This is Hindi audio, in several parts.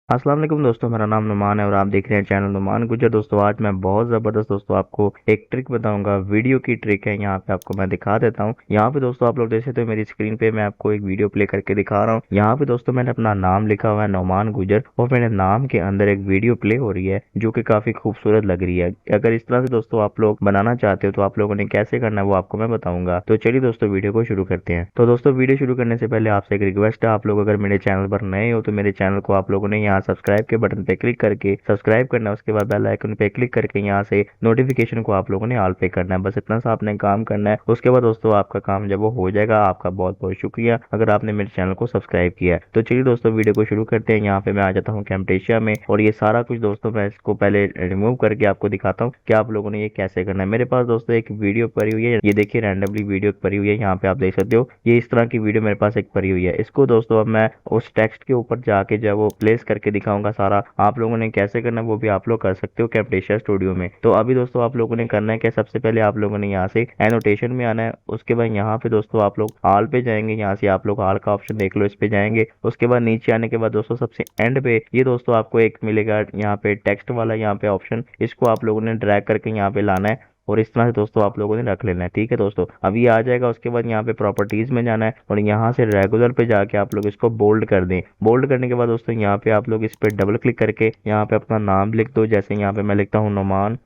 अस्सलाम वालेकुम दोस्तों, मेरा नाम नुमान है और आप देख रहे हैं चैनल नुमान गुजर। दोस्तों आज मैं बहुत ज़बरदस्त दोस्तों आपको एक ट्रिक बताऊंगा। वीडियो की ट्रिक है, यहाँ पे आपको मैं दिखा देता हूँ। यहाँ पे दोस्तों आप लोग देख सकते हो मेरी स्क्रीन पे मैं आपको एक वीडियो प्ले करके दिखा रहा हूँ। यहाँ पे दोस्तों मैंने अपना नाम लिखा हुआ है नुमान गुजर और मेरे नाम के अंदर एक वीडियो प्ले हो रही है जो कि काफ़ी खूबसूरत लग रही है। अगर इस तरह से दोस्तों आप लोग बनाना चाहते हो तो आप लोगों ने कैसे करना है वो आपको मैं बताऊंगा। तो चलिए दोस्तों वीडियो को शुरू करते हैं। तो दोस्तों वीडियो शुरू करने से पहले आपसे एक रिक्वेस्ट है, आप लोग अगर मेरे चैनल पर नए हो तो मेरे चैनल को आप लोगों ने यहाँ सब्सक्राइब के बटन पे क्लिक करके सब्सक्राइब करना है। उसके बाद बेल आइकन पे क्लिक करके यहाँ से नोटिफिकेशन को आप लोगों ने ऑल पे करना है। बस इतना सा आपने काम करना है। उसके बाद दोस्तों आपका काम जब वो हो जाएगा, आपका बहुत बहुत शुक्रिया अगर आपने मेरे चैनल को सब्सक्राइब किया है। तो चलिए दोस्तों वीडियो को शुरू करते हैं। यहाँ पे मैं आ जाता हूँ कैम्टेशिया में और ये सारा कुछ दोस्तों मैं इसको पहले रिमूव करके आपको दिखाता हूँ कि आप लोगों ने ये कैसे करना है। मेरे पास दोस्तों एक वीडियो पड़ी हुई है, ये देखिए रैंडमली वीडियो पड़ी हुई है। यहाँ पे आप देख सकते हो ये इस तरह की वीडियो मेरे पास एक पड़ी हुई है। इसको दोस्तों अब मैं उस टेक्स्ट के ऊपर जाके जब वो प्लेस करके दिखाऊंगा सारा, आप लोगों ने कैसे करना है वो भी आप लोग कर सकते हो कैम्टेशिया स्टूडियो में। तो अभी दोस्तों आप लोगों ने करना है कि सबसे पहले आप लोगों ने यहाँ से एनोटेशन में आना है। उसके बाद यहाँ पे दोस्तों आप लोग ऑल पे जाएंगे, यहाँ से आप लोग ऑल का ऑप्शन देख लो, इस पे जाएंगे। उसके बाद नीचे आने के बाद दोस्तों सबसे एंड पे ये दोस्तों आपको एक मिलेगा यहाँ पे टेक्स्ट वाला यहाँ पे ऑप्शन, इसको आप लोगों ने ड्रैग करके यहाँ पे लाना है और इस तरह से दोस्तों आप लोगों ने रख लेना है। ठीक है दोस्तों, अभी आ जाएगा। उसके बाद यहाँ पे प्रॉपर्टीज में जाना है और यहाँ से रेगुलर पे जाके आप लोग इसको बोल्ड कर दें। बोल्ड करने के बाद दोस्तों यहाँ पे आप लोग इस पे डबल क्लिक करके यहाँ पे अपना नाम लिख दो। जैसे यहाँ पे मैं लिखता हूँ नुमान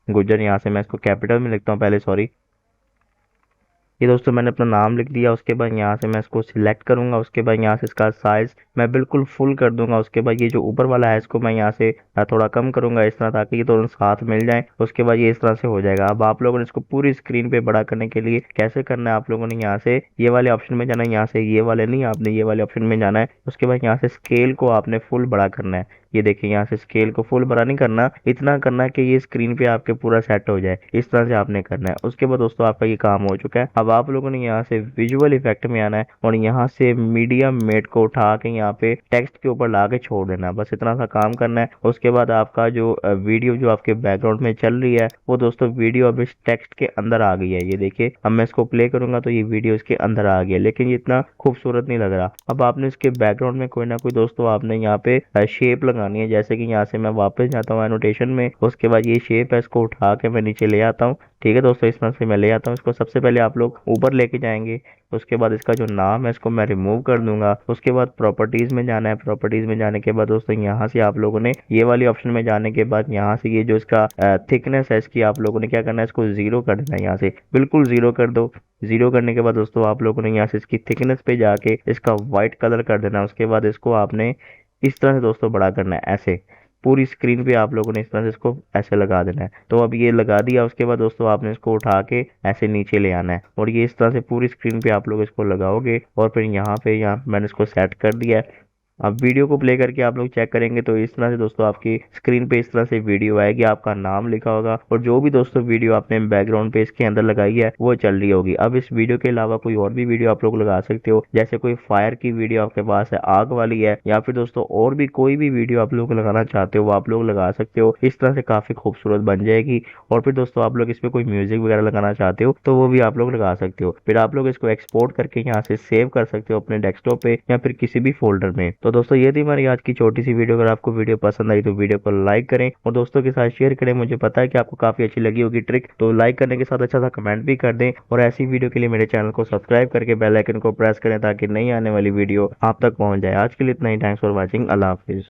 गुजर, यहाँ से मैं इसको कैपिटल में लिखता हूँ पहले, सॉरी। ये दोस्तों मैंने अपना नाम लिख दिया। उसके बाद यहाँ से मैं इसको सिलेक्ट करूंगा। उसके बाद यहाँ से इसका साइज मैं बिल्कुल फुल कर दूंगा। उसके बाद ये जो ऊपर वाला है इसको मैं यहाँ से थोड़ा कम करूंगा इस तरह, ताकि ये दोनों साथ मिल जाएं। उसके बाद ये इस तरह से हो जाएगा। अब आप लोगों ने इसको पूरी स्क्रीन पे बड़ा करने के लिए कैसे करना है, आप लोगों ने यहाँ से ये वाले ऑप्शन में जाना है। यहाँ से ये वाले नहीं, आपने ये वाले ऑप्शन में जाना है। उसके बाद यहाँ से स्केल को आपने फुल बड़ा करना है। ये देखिए यहाँ से स्केल को फुल बड़ा नहीं करना, इतना करना है कि ये स्क्रीन पे आपके पूरा सेट हो जाए। इस तरह से आपने करना है। उसके बाद दोस्तों आपका ये काम हो चुका है। अब आप लोगों ने यहाँ से विजुअल इफेक्ट में आना है और यहाँ से मीडियम मेट को उठा के यहाँ पे टेक्स्ट के ऊपर ला के छोड़ देना है। बस इतना सा काम करना है। उसके बाद आपका जो वीडियो जो आपके बैकग्राउंड में चल रही है वो दोस्तों वीडियो अब इस टेक्स्ट के अंदर आ गई है। ये देखिए अब मैं इसको प्ले करूंगा तो ये वीडियो इसके अंदर आ गया, लेकिन ये इतना खूबसूरत नहीं लग रहा। अब आपने इसके बैकग्राउंड में कोई ना कोई दोस्तों आपने यहाँ पे शेप लगानी है। जैसे कि यहाँ से मैं वापस जाता हूँ एनोटेशन में। उसके बाद ये शेप है, इसको उठा के मैं नीचे ले आता हूँ। ठीक है दोस्तों, इस तरह से मैं ले आता हूँ इसको। सबसे पहले आप लोग ऊपर लेके जाएंगे। उसके बाद इसका जो नाम है इसको मैं रिमूव कर दूंगा। उसके बाद प्रॉपर्टीज में जाना है। प्रॉपर्टीज में जाने के बाद दोस्तों यहाँ से आप लोगों ने ये वाली ऑप्शन में जाने के बाद यहाँ से ये जो इसका थिकनेस है इसकी आप लोगों ने क्या करना है, इसको जीरो कर देना है। यहाँ से बिल्कुल जीरो कर दो। जीरो करने के बाद दोस्तों आप लोगों ने यहाँ से इसकी थिकनेस पे जाके इसका व्हाइट कलर कर देना है। उसके बाद इसको आपने इस तरह से दोस्तों बड़ा करना है, ऐसे पूरी स्क्रीन पे आप लोगों ने इस तरह से इसको ऐसे लगा देना है। तो अब ये लगा दिया। उसके बाद दोस्तों आपने इसको उठा के ऐसे नीचे ले आना है और ये इस तरह से पूरी स्क्रीन पे आप लोग इसको लगाओगे और फिर यहाँ मैंने इसको सेट कर दिया है। अब वीडियो को प्ले करके आप लोग चेक करेंगे तो इस तरह से दोस्तों आपकी स्क्रीन पे इस तरह से वीडियो आएगी, आपका नाम लिखा होगा और जो भी दोस्तों वीडियो आपने बैकग्राउंड पे इसके अंदर लगाई है वो चल रही होगी। अब इस वीडियो के अलावा कोई और भी वीडियो आप लोग लगा सकते हो, जैसे कोई फायर की वीडियो आपके पास है, आग वाली है, या फिर दोस्तों और भी कोई भी वीडियो आप लोग लगाना चाहते हो वो आप लोग लगा सकते हो। इस तरह से काफी खूबसूरत बन जाएगी। और फिर दोस्तों आप लोग इसमें कोई म्यूजिक वगैरह लगाना चाहते हो तो वो भी आप लोग लगा सकते हो। फिर आप लोग इसको एक्सपोर्ट करके यहाँ से सेव कर सकते हो अपने डेस्कटॉप पे या फिर किसी भी फोल्डर में। तो दोस्तों ये थी हमारी आज की छोटी सी वीडियो। अगर आपको वीडियो पसंद आई तो वीडियो को लाइक करें और दोस्तों के साथ शेयर करें। मुझे पता है कि आपको काफी अच्छी लगी होगी ट्रिक, तो लाइक करने के साथ अच्छा सा कमेंट भी कर दें और ऐसी वीडियो के लिए मेरे चैनल को सब्सक्राइब करके बेल आइकन को प्रेस करें ताकि नई आने वाली वीडियो आप तक पहुंच जाए। आज के लिए इतना ही। Thanks for watching. अल्लाह हाफिज।